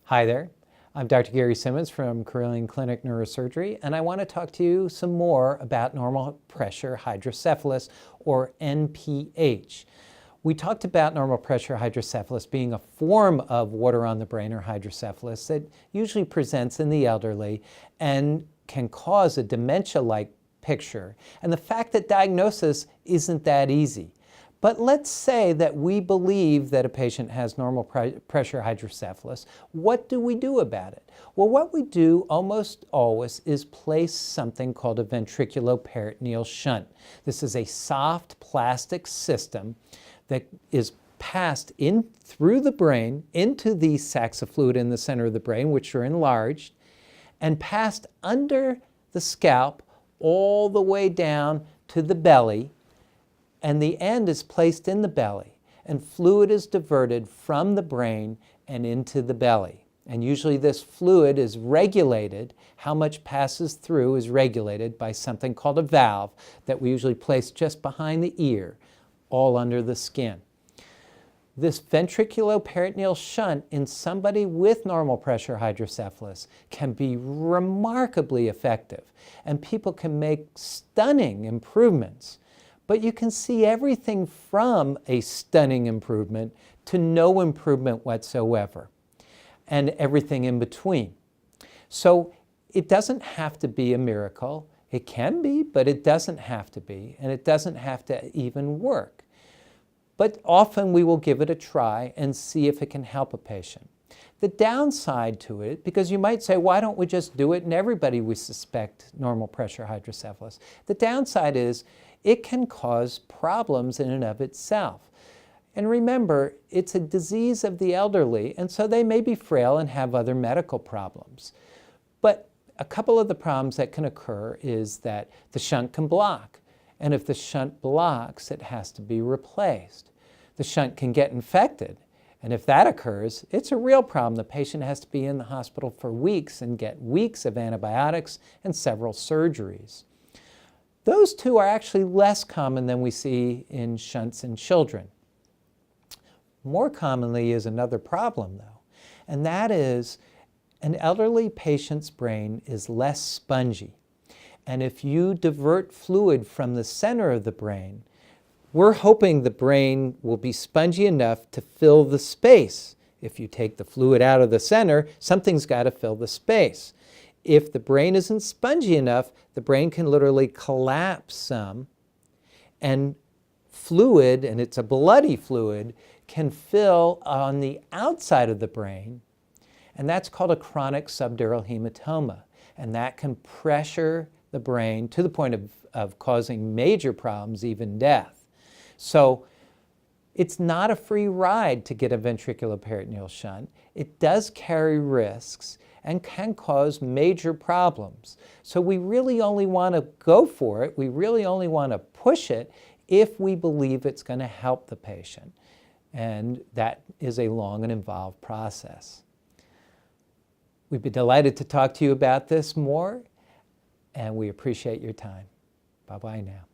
Hi there, I'm Dr. Gary Simmons from Carilion Clinic Neurosurgery, and I want to talk to you some more about normal pressure hydrocephalus, or NPH. We talked about normal pressure hydrocephalus being a form of water on the brain or hydrocephalus that usually presents in the elderly and can cause a dementia-like picture. And the fact that diagnosis isn't that easy. But let's say that we believe that a patient has normal pressure hydrocephalus. What do we do about it? Well, what we do almost always is place something called a ventriculoperitoneal shunt. This is a soft plastic system that is passed in through the brain into the sacs of fluid in the center of the brain, which are enlarged, and passed under the scalp all the way down to the belly. And the end is placed in the belly, and fluid is diverted from the brain and into the belly. And usually this fluid is regulated, how much passes through is regulated by something called a valve that we usually place just behind the ear, all under the skin. This ventriculoperitoneal shunt in somebody with normal pressure hydrocephalus can be remarkably effective, and people can make stunning improvements. But you can see everything from a stunning improvement to no improvement whatsoever, and everything in between. So it doesn't have to be a miracle. It can be, but it doesn't have to be, and it doesn't have to even work. But often we will give it a try and see if it can help a patient. The downside to it, because you might say, why don't we just do it in everybody we suspect normal pressure hydrocephalus? The downside is it can cause problems in and of itself. And remember, it's a disease of the elderly, and so they may be frail and have other medical problems. But a couple of the problems that can occur is that the shunt can block. And if the shunt blocks, it has to be replaced. The shunt can get infected. And if that occurs, it's a real problem. The patient has to be in the hospital for weeks and get weeks of antibiotics and several surgeries. Those two are actually less common than we see in shunts in children. More commonly is another problem, though, and that is an elderly patient's brain is less spongy. And if you divert fluid from the center of the brain, we're hoping the brain will be spongy enough to fill the space. If you take the fluid out of the center, something's got to fill the space. If the brain isn't spongy enough, the brain can literally collapse some, and fluid, and it's a bloody fluid, can fill on the outside of the brain, and that's called a chronic subdural hematoma. And that can pressure the brain to the point of causing major problems, even death. So it's not a free ride to get a ventriculoperitoneal shunt. It does carry risks and can cause major problems. So we really only want to go for it, we really only want to push it if we believe it's going to help the patient. And that is a long and involved process. We'd be delighted to talk to you about this more, and we appreciate your time. Bye-bye now.